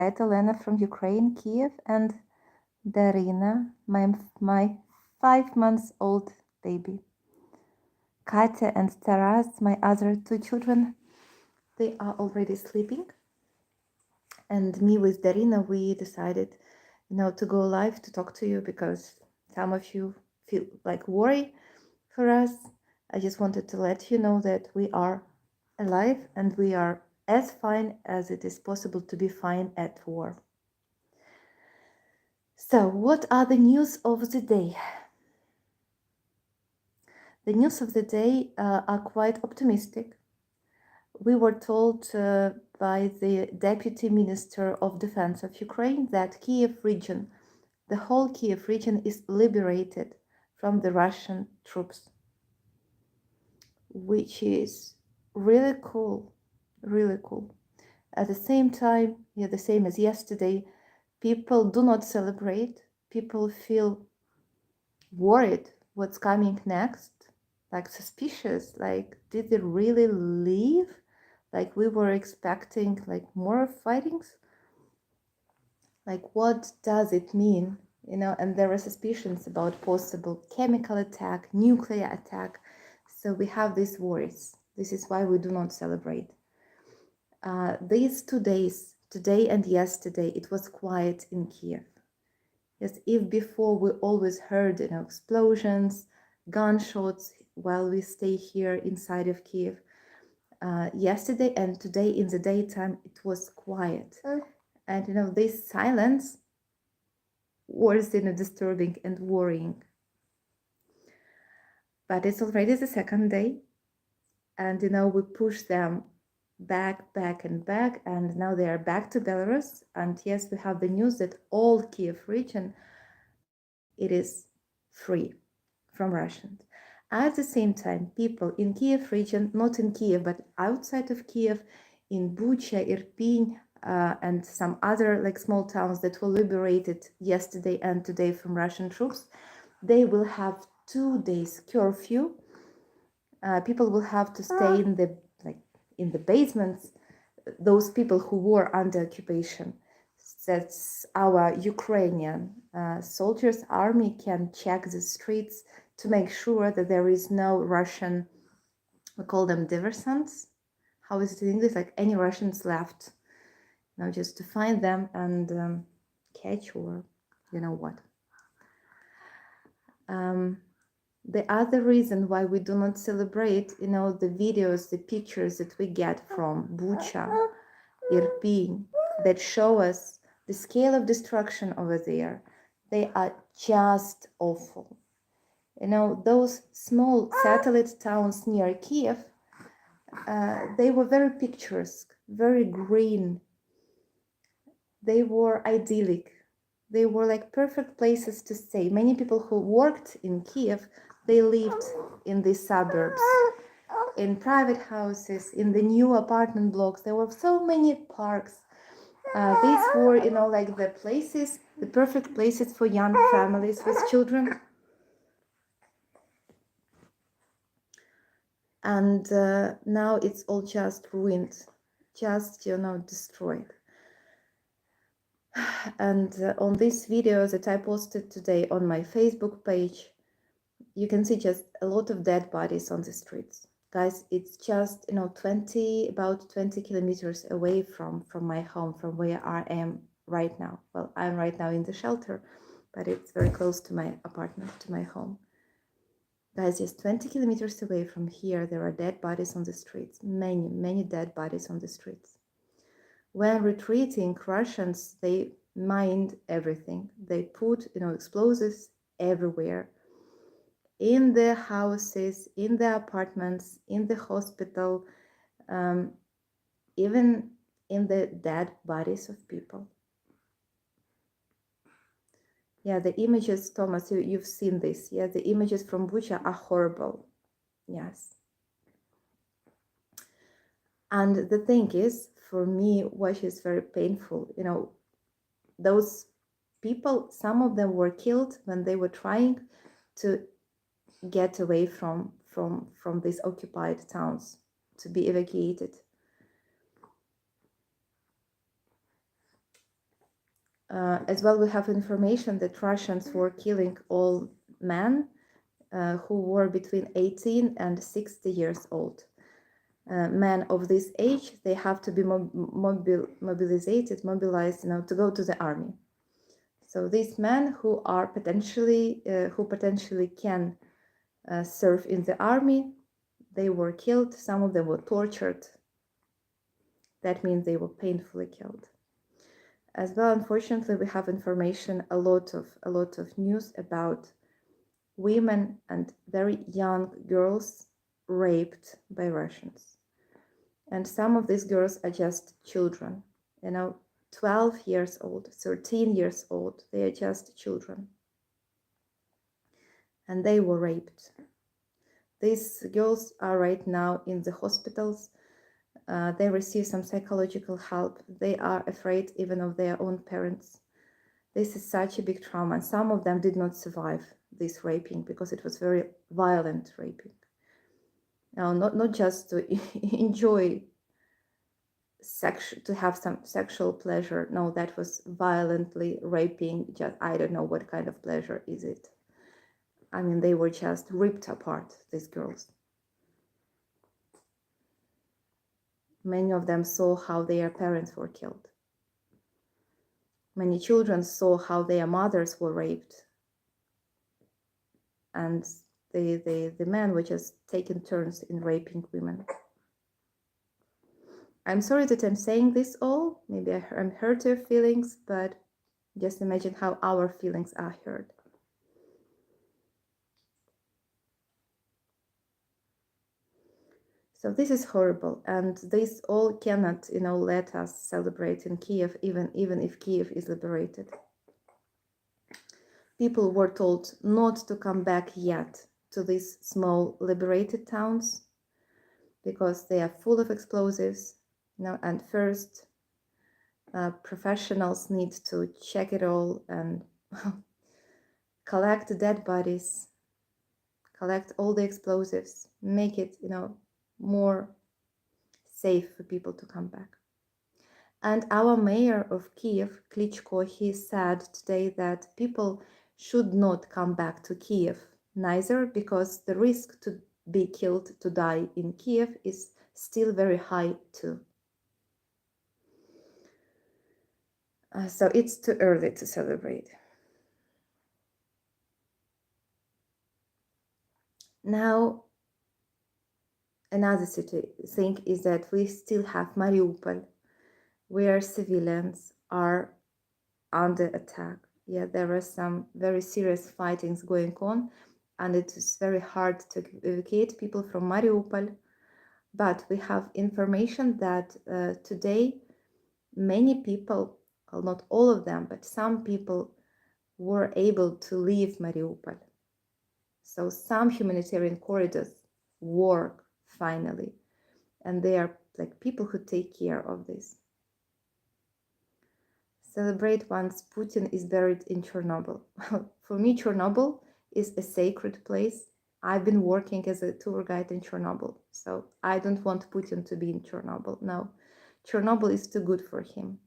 Elena from Ukraine, Kiev, and Darina, my 5-month-old baby. Katya and Taras, my other 2 children, they are already sleeping. And me with Darina, we decided, to go live to talk to you because some of you feel like worry for us. I just wanted to let you know that we are alive and we are as fine as it is possible to be fine at war. So, what are the news of the day? The news of the day are quite optimistic. We were told by the Deputy Minister of Defense of Ukraine that Kiev region, the whole Kiev region, is liberated from the Russian troops, which is really cool, really cool. At the same time, the same as yesterday, people do not celebrate. People feel worried what's coming next, like suspicious, like did they really leave? Like we were expecting like more fightings. Like what does it mean? And there are suspicions about possible chemical attack, nuclear attack. So we have these worries. This is why we do not celebrate. These 2 days, today and yesterday, it was quiet in Kiev. Yes, if before we always heard explosions, gunshots while we stay here inside of Kiev, yesterday and today in the daytime it was quiet. And this silence was disturbing and worrying. But it's already the 2nd day, and we push them back and back, and now they are back to Belarus. And yes, we have the news that all Kiev region, it is free from Russians. At the same time, people in Kiev region, not in Kiev but outside of Kiev, in Bucha, Irpin, and some other like small towns that were liberated yesterday and today from Russian troops, they will have 2 days curfew. People will have to stay in the basements. Those people who were under occupation. That's our Ukrainian soldiers. Army can check the streets to make sure that there is no Russian, we call them diversants. How is it in English? Like any Russians left. Just to find them and catch, or what. The other reason why we do not celebrate, the videos, the pictures that we get from Bucha, Irpin, that show us the scale of destruction over there, they are just awful. Those small satellite towns near Kiev, they were very picturesque, very green. They were idyllic. They were like perfect places to stay. Many people who worked in Kiev, they lived in these suburbs, in private houses, in the new apartment blocks. There were so many parks. These were, like the places, the perfect places for young families with children. And now it's all just ruined, just, destroyed. And on this video that I posted today on my Facebook page, you can see just a lot of dead bodies on the streets. Guys, it's just, about 20 kilometers away from my home, from where I am right now. Well, I'm right now in the shelter, but it's very close to my apartment, to my home. Guys, just 20 kilometers away from here, there are dead bodies on the streets. Many, many dead bodies on the streets. When retreating, Russians, they mined everything. They put, explosives everywhere. In the houses, in the apartments, in the hospital, even in the dead bodies of people. Yeah, the images, Thomas, you've seen this. Yeah, the images from Bucha are horrible. Yes. And the thing is, for me, what is very painful, those people, some of them were killed when they were trying to get away from these occupied towns, to be evacuated. As well, we have information that Russians were killing all men who were between 18 and 60 years old. Men of this age, they have to be mobilized, to go to the army. So these men who are potentially can serve in the army, they were killed. Some of them were tortured. That means they were painfully killed. As well, unfortunately, we have information, a lot of news about women and very young girls raped by Russians. And some of these girls are just children, 12 years old, 13 years old. They are just children. And they were raped. These girls are right now in the hospitals. They receive some psychological help. They are afraid even of their own parents. This is such a big trauma. And some of them did not survive this raping because it was very violent raping. Now, not just to enjoy to have some sexual pleasure. No, that was violently raping. Just, I don't know what kind of pleasure is it. I mean, they were just ripped apart, these girls. Many of them saw how their parents were killed. Many children saw how their mothers were raped. And the men were just taking turns in raping women. I'm sorry that I'm saying this all. Maybe I'm hurt your feelings, but just imagine how our feelings are hurt. So this is horrible, and this all cannot, let us celebrate in Kiev, even if Kiev is liberated. People were told not to come back yet to these small liberated towns because they are full of explosives. And first, professionals need to check it all and collect dead bodies, collect all the explosives, make it, more safe for people to come back. And our mayor of Kiev, Klitschko, he said today that people should not come back to Kiev, neither, because the risk to be killed, to die in Kiev is still very high too. So it's too early to celebrate. Now, another thing is that we still have Mariupol, where civilians are under attack. Yeah, there are some very serious fightings going on, and it is very hard to evacuate people from Mariupol. But we have information that today many people, well, not all of them, but some people were able to leave Mariupol. So some humanitarian corridors work finally, and they are like people who take care of this. Celebrate once Putin is buried in Chernobyl. For me, Chernobyl is a sacred place. I've been working as a tour guide in Chernobyl, so I don't want Putin to be in Chernobyl. No, Chernobyl is too good for him.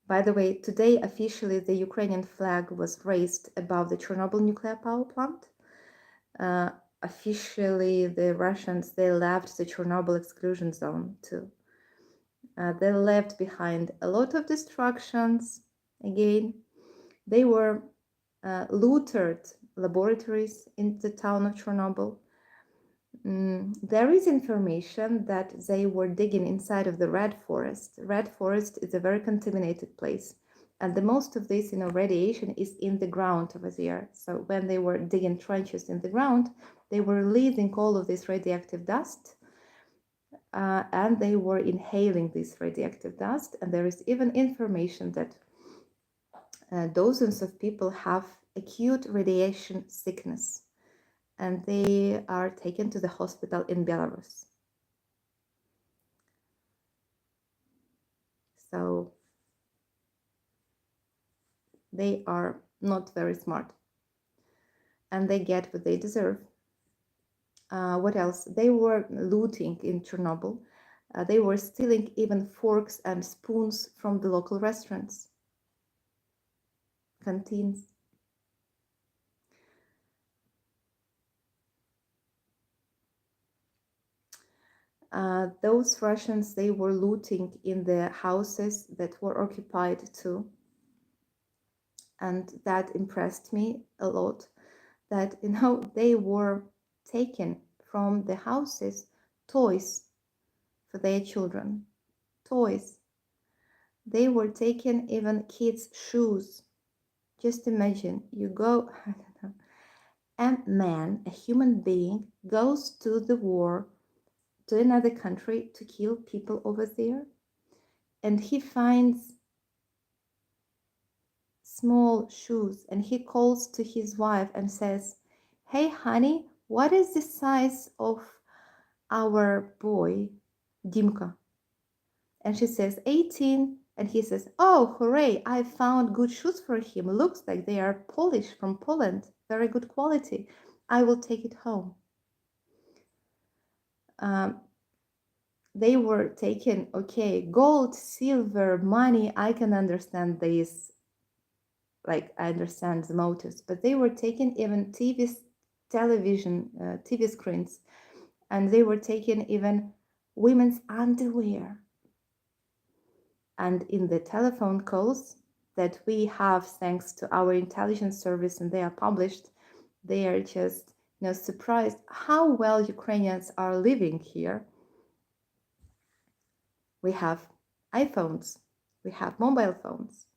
By the way, today officially the Ukrainian flag was raised above the Chernobyl nuclear power plant. Officially, the Russians, they left the Chernobyl exclusion zone too. They left behind a lot of destructions. Again, they were looted laboratories in the town of Chernobyl. There is information that they were digging inside of the Red Forest. Red Forest is a very contaminated place, and the most of this, radiation is in the ground over there. So when they were digging trenches in the ground, they were releasing all of this radioactive dust, and they were inhaling this radioactive dust. And there is even information that dozens of people have acute radiation sickness, and they are taken to the hospital in Belarus. So they are not very smart, and they get what they deserve. What else? They were looting in Chernobyl. They were stealing even forks and spoons from the local restaurants. canteens. Those Russians, they were looting in the houses that were occupied too. And that impressed me a lot, that, you know, they were taken from the houses toys for their children. Toys. They were taken even kids' shoes. Just imagine, you go, I don't know, a man, a human being, goes to the war, to another country to kill people over there, and he finds small shoes, and he calls to his wife and says, "Hey honey, what is the size of our boy Dimka?" And she says 18, and he says, "Oh, hooray, I found good shoes for him. Looks like they are Polish from Poland, very good quality. I will take it home." They were taken, okay, gold, silver, money, I can understand these, like, I understand the motives, but they were taken even television, TV screens, and they were taken even women's underwear. And in the telephone calls that we have, thanks to our intelligence service, and they are published, they are just, you know, surprised how well Ukrainians are living here. We have iPhones, we have mobile phones,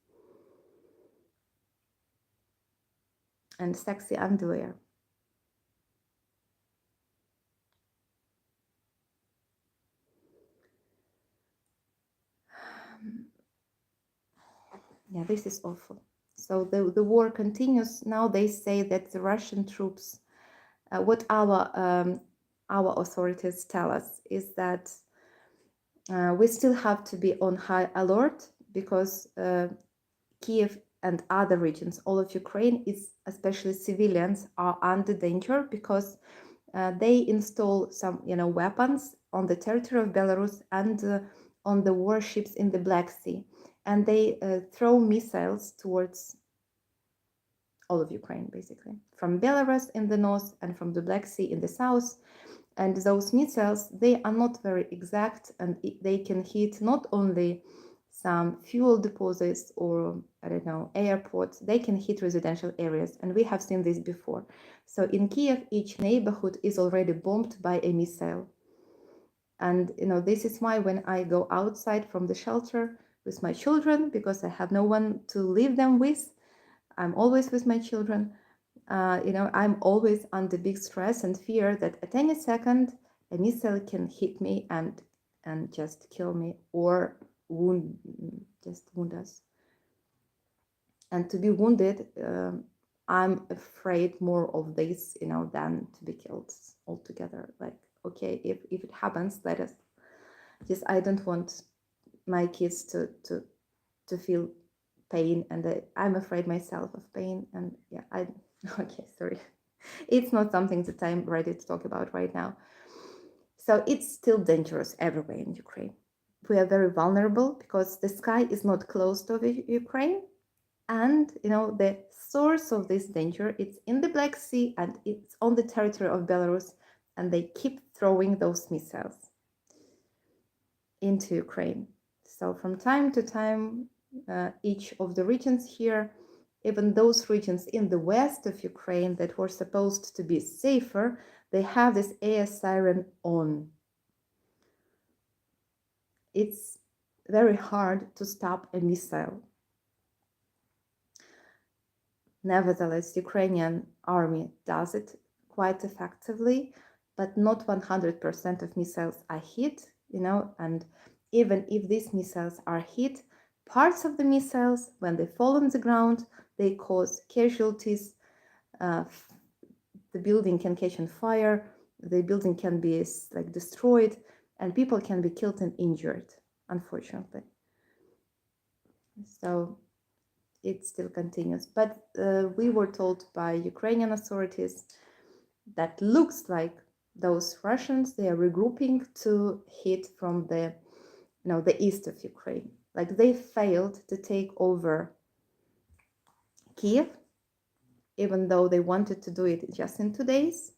and sexy underwear. Yeah, this is awful. So the war continues. Now they say that the Russian troops, what our authorities tell us is that we still have to be on high alert, because Kiev and other regions, all of Ukraine, is especially civilians, are under danger, because they install some, you know, weapons on the territory of Belarus and on the warships in the Black Sea, and they throw missiles towards all of Ukraine, basically, from Belarus in the north and from the Black Sea in the south. And those missiles, they are not very exact, and they can hit not only some fuel deposits or, I don't know, airports, they can hit residential areas. And we have seen this before. So in Kiev, each neighborhood is already bombed by a missile. And, you know, this is why when I go outside from the shelter with my children, because I have no one to leave them with, I'm always with my children. You know, I'm always under big stress and fear that at any second a missile can hit me and just kill me, or wound us. And to be wounded, I'm afraid more of this, you know, than to be killed altogether. Like, okay, if it happens, let us. Just, I don't want my kids to feel pain, and I'm afraid myself of pain. And yeah, okay, sorry. It's not something that I'm ready to talk about right now. So it's still dangerous everywhere in Ukraine. We are very vulnerable because the sky is not close to Ukraine. And, you know, the source of this danger, it's in the Black Sea and it's on the territory of Belarus. And they keep throwing those missiles into Ukraine. So from time to time, each of the regions here, even those regions in the west of Ukraine that were supposed to be safer, they have this air siren on. It's very hard to stop a missile. Nevertheless, Ukrainian army does it quite effectively, but not 100% of missiles are hit, you know, and even if these missiles are hit, parts of the missiles, when they fall on the ground, they cause casualties. The building can catch on fire, the building can be like destroyed, and people can be killed and injured, unfortunately. So it still continues. But we were told by Ukrainian authorities that looks like those Russians, they are regrouping to hit from the, you know, the east of Ukraine. Like they failed to take over Kiev, even though they wanted to do it just in 2 days.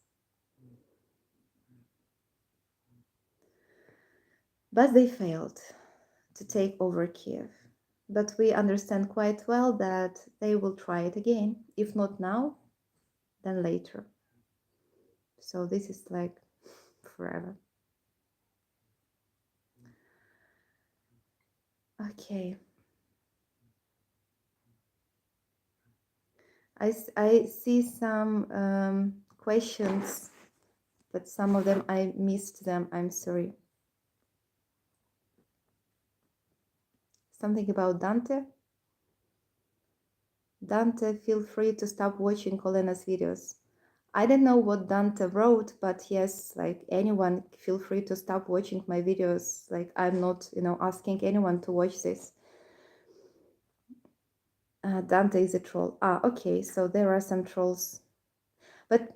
But they failed to take over Kiev. But we understand quite well that they will try it again. If not now, then later. So this is like forever. Okay. I see some questions, but some of them I missed them. I'm sorry. Something about Dante. Dante, feel free to stop watching Olena's videos. I don't know what Dante wrote, but yes, like anyone, feel free to stop watching my videos. Like I'm not, asking anyone to watch this. Dante is a troll. Okay, so there are some trolls. But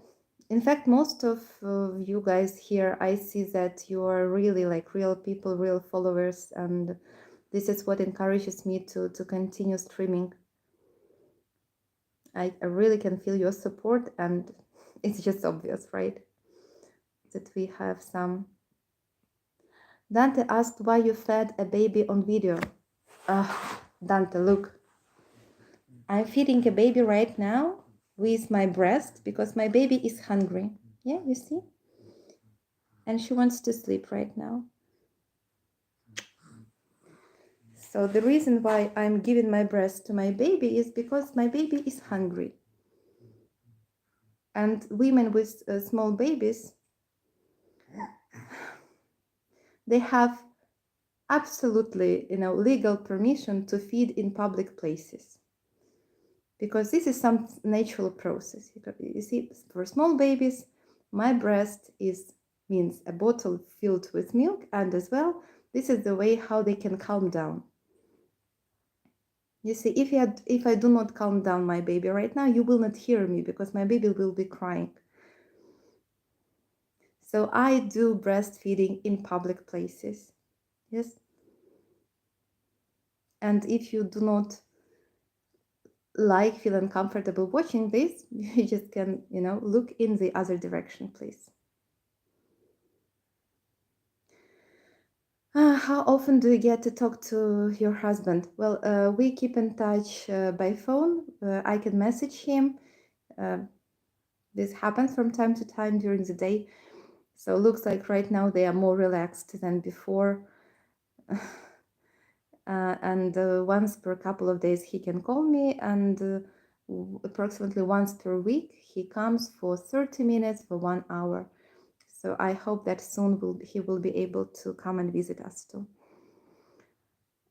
in fact, most of you guys here, I see that you are really like real people, real followers. And this is what encourages me to continue streaming. I really can feel your support, and it's just obvious, right? That we have some. Dante asked why you fed a baby on video. Dante, look. I'm feeding a baby right now with my breast because my baby is hungry. Yeah, you see? And she wants to sleep right now. So the reason why I'm giving my breast to my baby is because my baby is hungry. And women with small babies, they have absolutely, legal permission to feed in public places. Because this is some natural process. You see, for small babies, my breast means a bottle filled with milk, and as well, this is the way how they can calm down. You see, if I do not calm down my baby right now, you will not hear me because my baby will be crying. So I do breastfeeding in public places. Yes. And if you do not feel uncomfortable watching this, you just can, look in the other direction, please. How often do you get to talk to your husband? Well, we keep in touch by phone. I can message him. This happens from time to time during the day. So it looks like right now they are more relaxed than before. And once per couple of days he can call me, and approximately once per week he comes for 30 minutes for 1 hour. So I hope that soon he will be able to come and visit us too.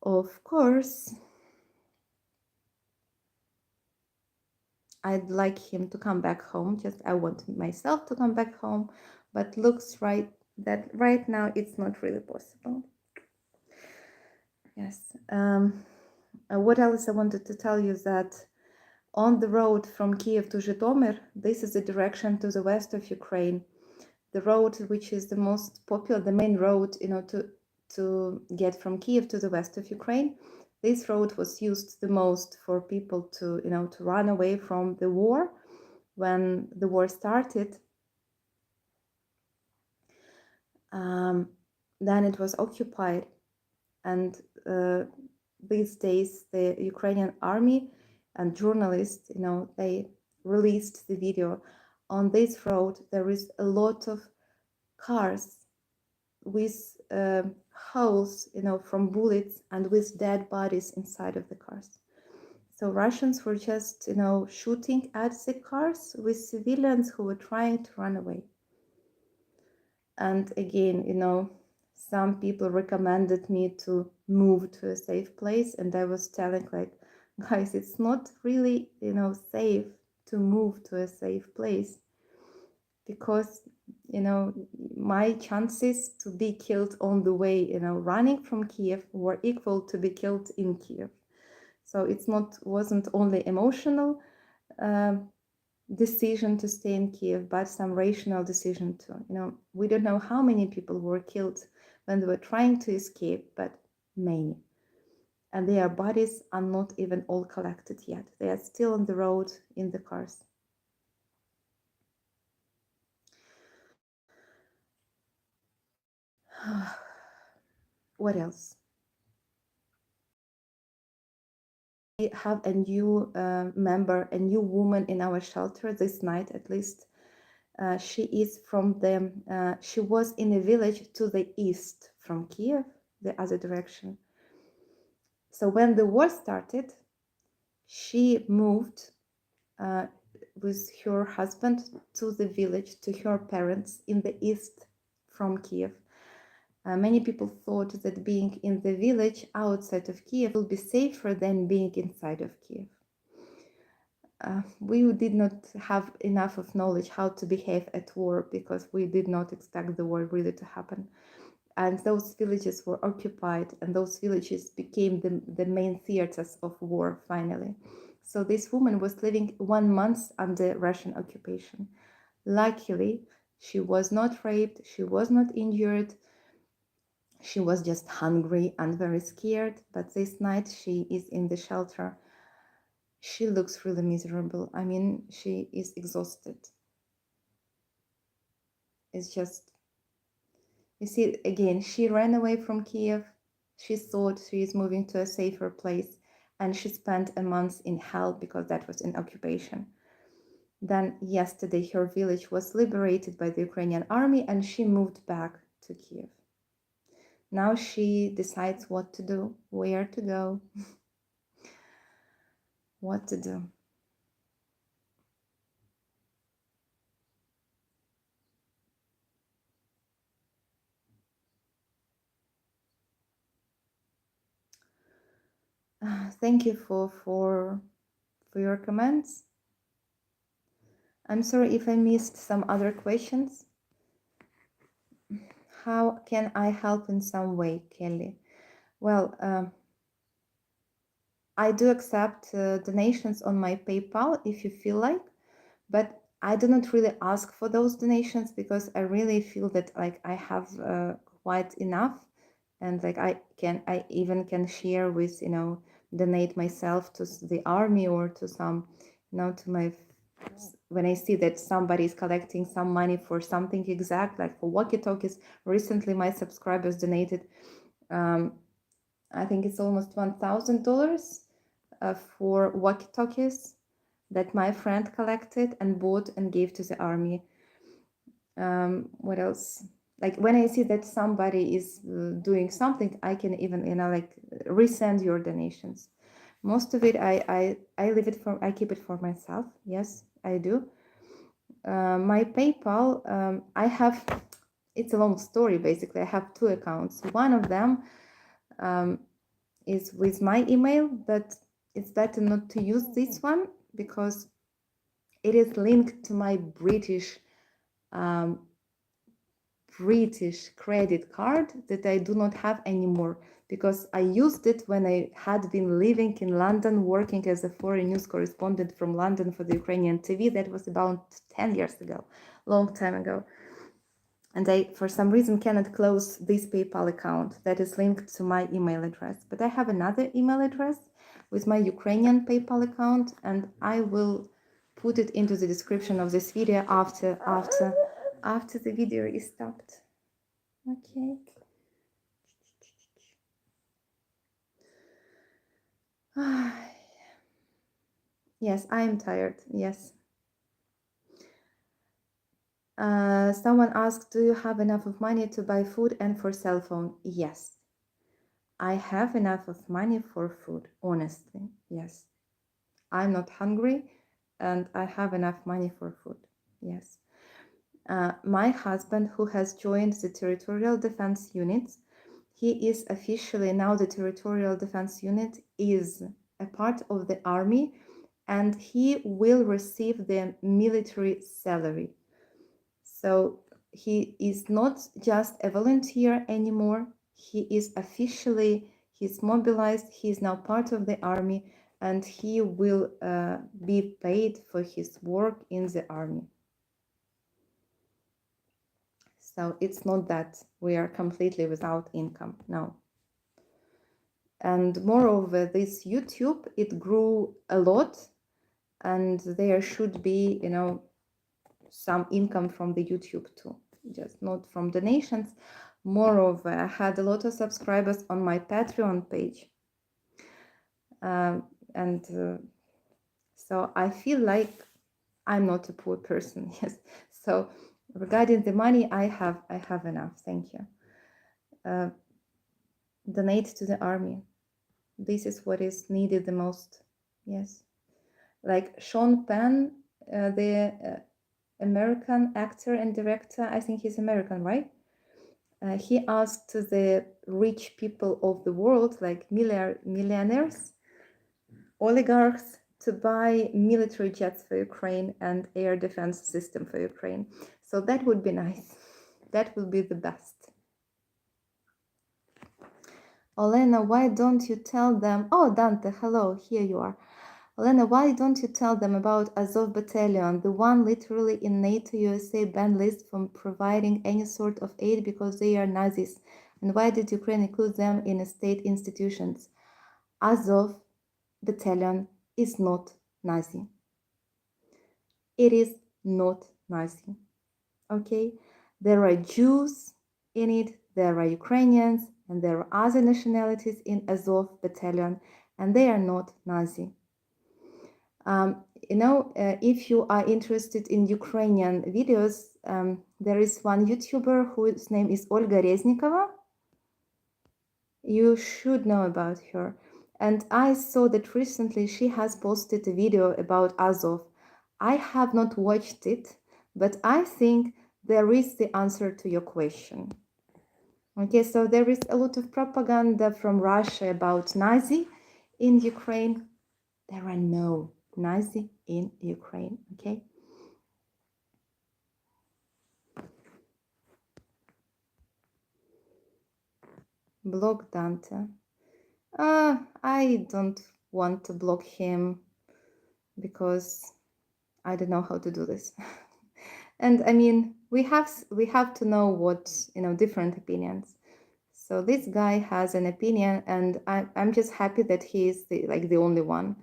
Of course, I'd like him to come back home. Just I want myself to come back home, but looks that right now it's not really possible. Yes. What else I wanted to tell you is that on the road from Kiev to Zhytomyr, this is the direction to the west of Ukraine. The road which is the most popular, the main road, to get from Kiev to the west of Ukraine. This road was used the most for people to, to run away from the war. When the war started, then it was occupied, and these days the Ukrainian army and journalists, they released the video. On this road there is a lot of cars with holes, from bullets, and with dead bodies inside of the cars. So Russians were just, shooting at the cars with civilians who were trying to run away. And again, some people recommended me to move to a safe place, and I was telling, like, guys, it's not really, safe to move to a safe place, because, my chances to be killed on the way, running from Kiev, were equal to be killed in Kiev. So wasn't only emotional decision to stay in Kiev, but some rational decision too. We don't know how many people were killed when they were trying to escape, but many. and their bodies are not even all collected yet. They are still on the road in the cars. What else? We have a new member, a new woman in our shelter this night, at least. She is from she was in a village to the east from Kiev, the other direction. So when the war started, she moved with her husband to the village, to her parents in the east from Kiev. Many people thought that being in the village outside of Kiev will be safer than being inside of Kiev. We did not have enough of knowledge how to behave at war because we did not expect the war really to happen. And those villages were occupied, and those villages became the main theaters of war finally. So this woman was living 1 month under Russian occupation. Luckily, she was not raped, she was not injured, she was just hungry and very scared. But this night she is in the shelter. She looks really miserable. I mean, she is exhausted. It's just, you see, again, she ran away from Kiev. She thought she is moving to a safer place, and she spent a month in hell because that was in occupation. Then yesterday, her village was liberated by the Ukrainian army, and she moved back to Kiev. Now she decides what to do, where to go, what to do. Thank you for your comments. I'm sorry if I missed some other questions. How can I help in some way, Kelly? Well, I do accept donations on my PayPal if you feel like, but I do not really ask for those donations because I really feel that like I have quite enough, and like I even can share with, donate myself to the army or to some, to my, when I see that somebody is collecting some money for something exact, like for walkie-talkies. Recently my subscribers donated I think it's almost $1,000 for walkie-talkies that my friend collected and bought and gave to the army. What else? Like when I see that somebody is doing something, I can even, like resend your donations. Most of it, I leave it for, I keep it for myself. Yes, I do. My PayPal, I have, it's a long story basically. I have 2 accounts. One of them is with my email, but it's better not to use this one because it is linked to my British credit card that I do not have anymore because I used it when I had been living in London, working as a foreign news correspondent from London for the Ukrainian TV. That was about 10 years ago, long time ago. And I, for some reason, cannot close this PayPal account that is linked to my email address. But I have another email address with my Ukrainian PayPal account, and I will put it into the description of this video after the video is stopped. Okay. Yes, I am tired. Yes. Someone asked, do you have enough of money to buy food and for cell phone? Yes. I have enough of money for food, honestly. Yes. I'm not hungry and I have enough money for food. Yes. My husband, who has joined the territorial defense units, he is officially now, the territorial defense unit is a part of the army, and he will receive the military salary. So he is not just a volunteer anymore. He is officially, he's mobilized, he is now part of the army, and he will be paid for his work in the army. So it's not that we are completely without income, no. And moreover, this YouTube, it grew a lot, and there should be, some income from the YouTube too, just not from donations. Moreover, I had a lot of subscribers on my Patreon page. And so I feel like I'm not a poor person. Yes. So regarding the money, I have enough. Thank you. Donate to the army. This is what is needed the most. Yes. Like Sean Penn, the American actor and director, I think he's American, right? He asked the rich people of the world, like millionaires, oligarchs, to buy military jets for Ukraine and air defense system for Ukraine. So that would be nice. That would be the best. Olena, why don't you tell them? Oh, Dante, hello, here you are. Olena, why don't you tell them about Azov Battalion, the one literally in NATO USA banned list from providing any sort of aid because they are Nazis? And why did Ukraine include them in state institutions? Azov Battalion is not Nazi. It is not Nazi. Okay? There are Jews in it, there are Ukrainians, and there are other nationalities in Azov Battalion, and they are not Nazi. If you are interested in Ukrainian videos, there is one YouTuber whose name is Olga Reznikova. You should know about her. And I saw that recently she has posted a video about Azov. I have not watched it, but I think there is the answer to your question. Okay, so there is a lot of propaganda from Russia about Nazi in Ukraine. There are no Nazi in Ukraine, okay? Block Dante. I don't want to block him because I don't know how to do this. And I mean, we have to know what, different opinions. So this guy has an opinion, and I'm just happy that he is the only one,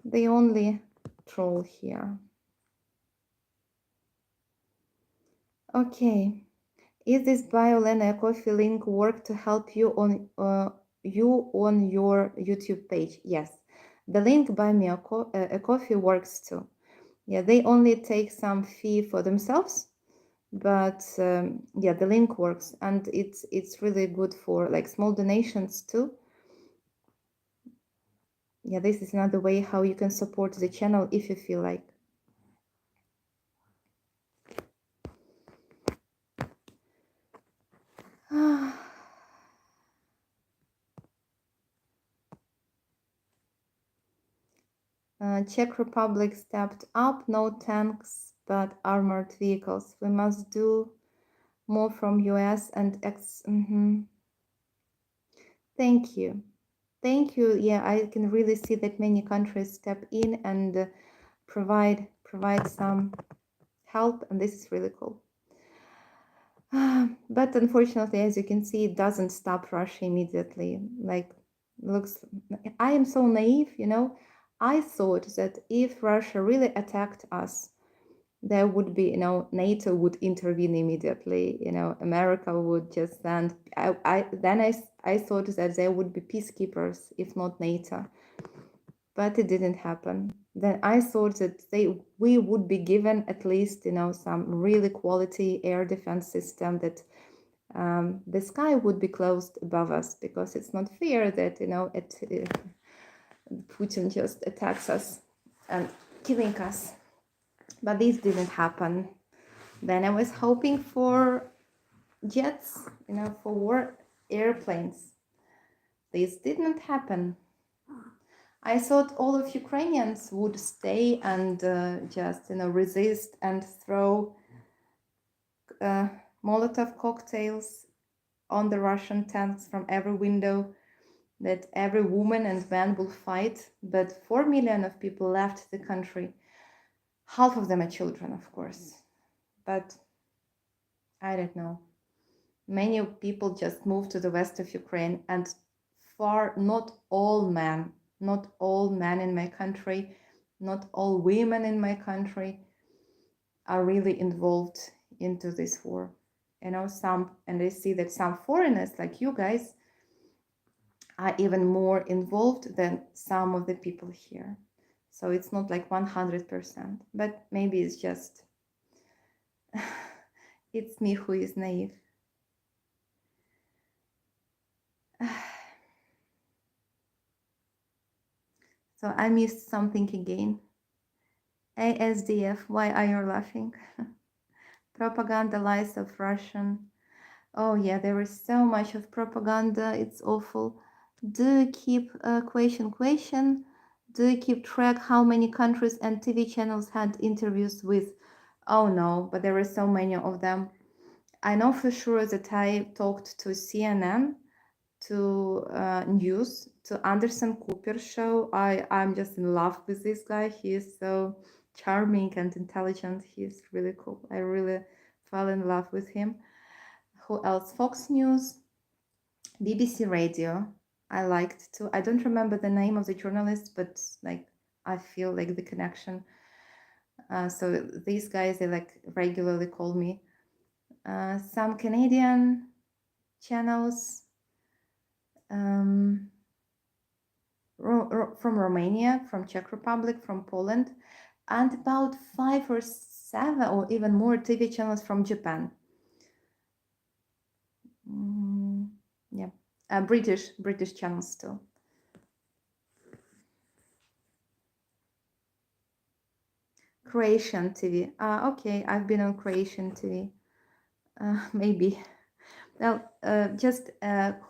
the only troll here. Okay, is this Biolena coffee link work to help you on your YouTube page? Yes, the link buy me a coffee works too. Yeah, they only take some fee for themselves, but yeah, the link works, and it's really good for like small donations too. Yeah, this is another way how you can support the channel if you feel like. Czech Republic stepped up, no tanks but armored vehicles. We must do more from US and Thank you. Thank you. Yeah, I can really see that many countries step in and provide some help, and this is really cool. But unfortunately, as you can see, it doesn't stop Russia immediately. I am so naive, I thought that if Russia really attacked us, there would be, NATO would intervene immediately, America would just send. I thought that there would be peacekeepers, if not NATO, but it didn't happen. Then I thought that we would be given at least, some really quality air defense system that the sky would be closed above us, because it's not fair that, Putin just attacks us and killing us. But this didn't happen. Then I was hoping for jets, for war airplanes. This didn't happen. I thought all of Ukrainians would stay and just, resist and throw Molotov cocktails on the Russian tanks from every window, that every woman and man will fight. But 4 million of people left the country. Half of them are children, of course. But I don't know. Many people just moved to the west of Ukraine and far not all men, not all men in my country, not all women in my country are really involved into this war. You know, some, and I see that some foreigners like you guys are even more involved than some of the people here. So it's not like 100%, but maybe it's just, it's me who is naive. So I missed something again. ASDF, why are you laughing? Propaganda lies of Russian. Oh yeah, there is so much of propaganda, it's awful. Do you keep question? Do you keep track how many countries and TV channels had interviews with? Oh no, but there are so many of them. I know for sure that I talked to CNN, to news, to Anderson Cooper show. I'm just in love with this guy. He is so charming and intelligent. He's really cool. I really fell in love with him. Who else? Fox News, BBC Radio. I liked too. I don't remember the name of the journalist, but like I feel like the connection. So these guys, they like regularly call me. Some Canadian channels. From Romania, from Czech Republic, from Poland, and about 5 or 7 or even more TV channels from Japan. Yeah, British channels too. Croatian TV. Okay, I've been on Croatian TV. Maybe. Well, just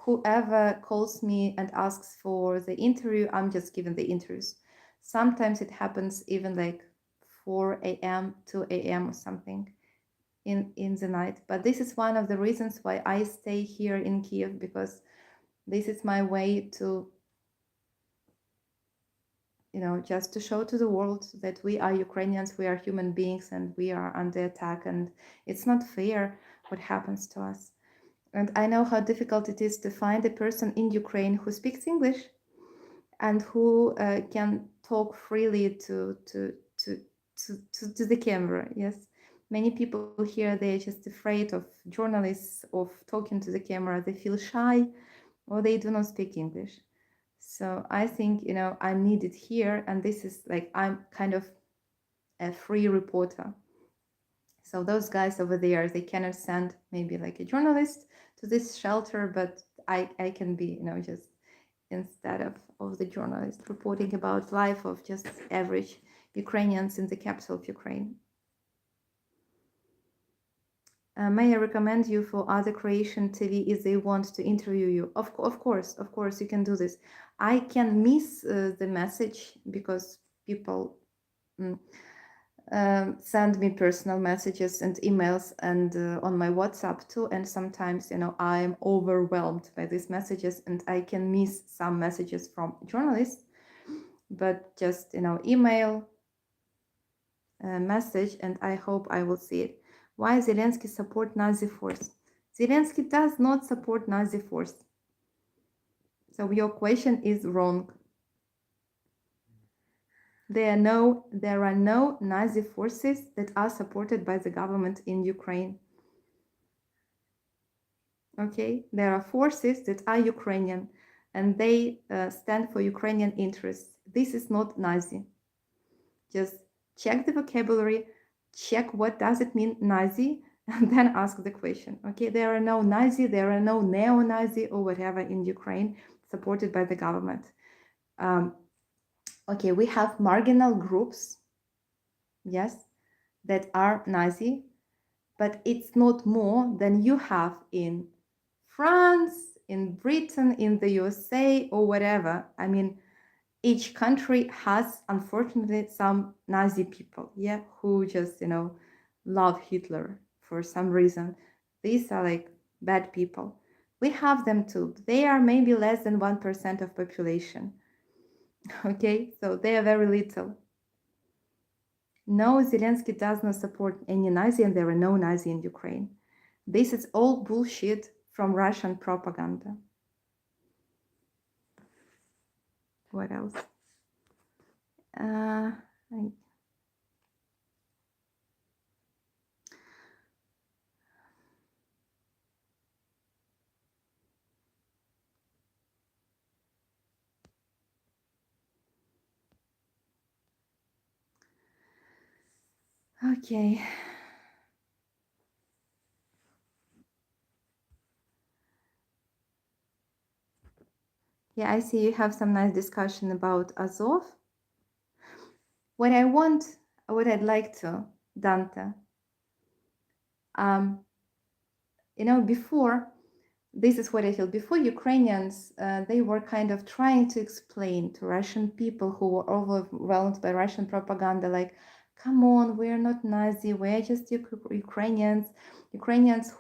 whoever calls me and asks for the interview, I'm just giving the interviews. Sometimes it happens even like 4 a.m., 2 a.m. or something in the night. But this is one of the reasons why I stay here in Kiev, because this is my way to, you know, just to show to the world that we are Ukrainians, we are human beings, and we are under attack, and it's not fair what happens to us. And I know how difficult it is to find a person in Ukraine who speaks English and who can talk freely to the camera. Yes, many people here, they're just afraid of journalists, of talking to the camera. They feel shy, or they do not speak English. So I think, you know, I'm needed here, and this is like, I'm kind of a free reporter. So those guys over there, they cannot send maybe like a journalist to this shelter, but I can be, you know, just instead of the journalist reporting about life of just average Ukrainians in the capital of Ukraine. May I recommend you for other Croatian TV if they want to interview you? Of course, you can do this. I can miss the message because people send me personal messages and emails, and on my WhatsApp too. And sometimes, you know, I'm overwhelmed by these messages and I can miss some messages from journalists, but just, you know, email message, and I hope I will see it. Why Zelensky support Nazi force? Zelensky does not support Nazi force. So your question is wrong. There are no Nazi forces that are supported by the government in Ukraine. Okay, there are forces that are Ukrainian, and they stand for Ukrainian interests. This is not Nazi. Just check the vocabulary, check what does it mean Nazi, and then ask the question. Okay, there are no Nazi, there are no neo-Nazi or whatever in Ukraine supported by the government. Okay, we have marginal groups, yes, that are Nazi, but it's not more than you have in France, in Britain, in the USA, or whatever. I mean, each country has, unfortunately, some Nazi people, yeah, who just, you know, love Hitler for some reason. These are like bad people. We have them too. They are maybe less than 1% of population. Okay, so they are very little. No, Zelensky does not support any Nazi, and there are no Nazi in Ukraine. This is all bullshit from Russian propaganda. What else? Okay. Yeah, I see you have some nice discussion about Azov. What I'd like to, Dante, before, this is what I feel, before Ukrainians, they were kind of trying to explain to Russian people who were overwhelmed by Russian propaganda, like, come on, we're not Nazi, we're just Ukrainians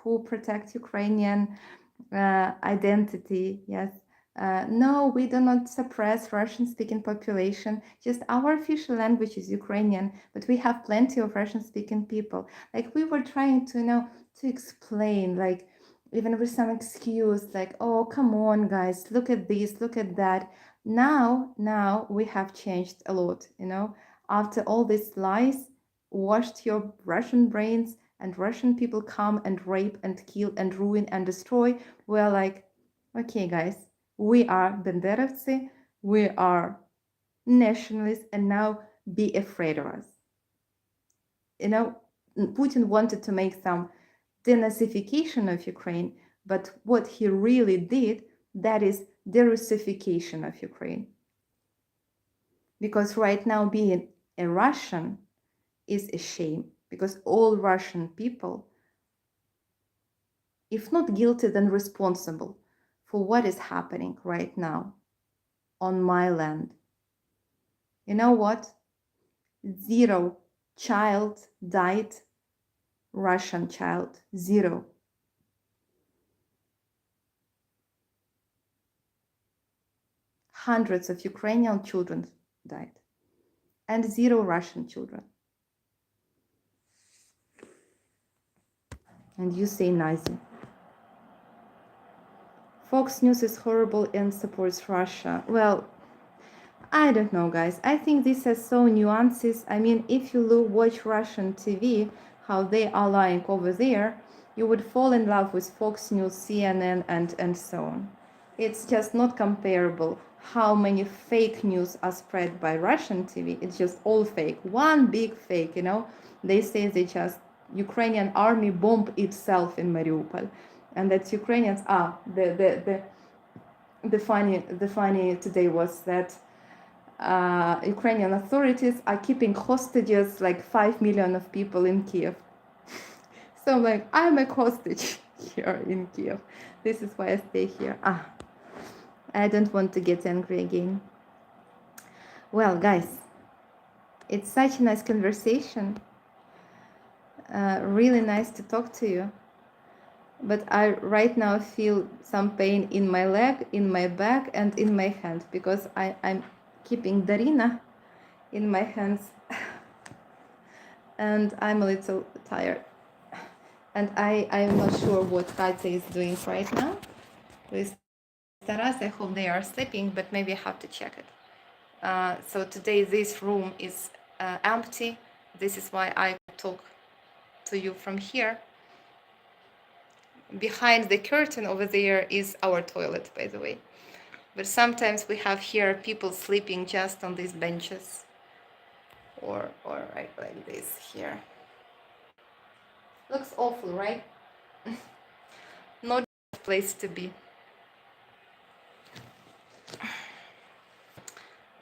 who protect Ukrainian identity, yes. No, we do not suppress Russian-speaking population. Just our official language is Ukrainian, but we have plenty of Russian-speaking people. Like, we were trying to, to explain, like, even with some excuse, like, oh, come on, guys, look at this, look at that. Now we have changed a lot, After all these lies washed your Russian brains, and Russian people come and rape and kill and ruin and destroy, we're like, okay, guys, we are Banderovцы, we are nationalists, and now be afraid of us. Putin wanted to make some denazification of Ukraine, but what he really did, that is de-Russification of Ukraine. Because right now being a Russian is a shame, because all Russian people, if not guilty, then responsible for what is happening right now on my land. You know what? 0 child died, Russian child, 0. Hundreds of Ukrainian children died, and 0 Russian children. And you say Nazi. Fox News is horrible and supports Russia. Well, I don't know, guys. I think this has so nuances. I mean, if you watch Russian TV, how they are lying over there, you would fall in love with Fox News, CNN, and so on. It's just not comparable how many fake news are spread by Russian TV. It's just all fake. One big fake, They say they just, Ukrainian army bombed itself in Mariupol. And that Ukrainians are, the funny today was that Ukrainian authorities are keeping hostages like 5 million of people in Kiev. So like, I'm a hostage here in Kiev. This is why I stay here. I don't want to get angry again. Well, guys, it's such a nice conversation. Really nice to talk to you. But I right now feel some pain in my leg, in my back, and in my hand, because I'm keeping Darina in my hands and I'm a little tired. And I'm not sure what Katya is doing right now with Taras. I hope they are sleeping, but maybe I have to check it. So today this room is empty. This is why I talk to you from here. Behind the curtain over there is our toilet, by the way. But sometimes we have here people sleeping just on these benches, or right like this here. Looks awful, right? Not a place to be.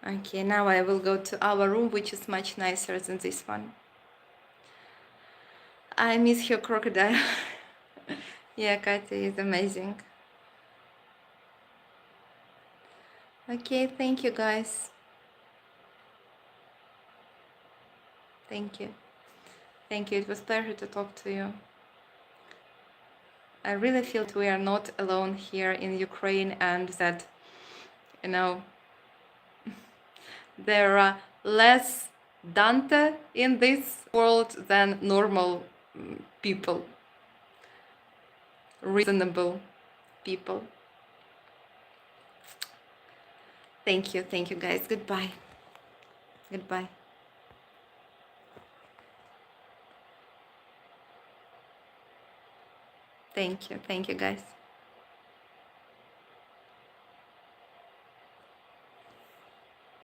Okay, now I will go to our room, which is much nicer than this one. I miss your crocodile. Yeah, Katya is amazing. Okay, thank you, guys. Thank you. Thank you. It was a pleasure to talk to you. I really feel that we are not alone here in Ukraine, and that, there are less Dante in this world than normal people, reasonable people. Thank you, guys. Goodbye. Goodbye. Thank you, guys.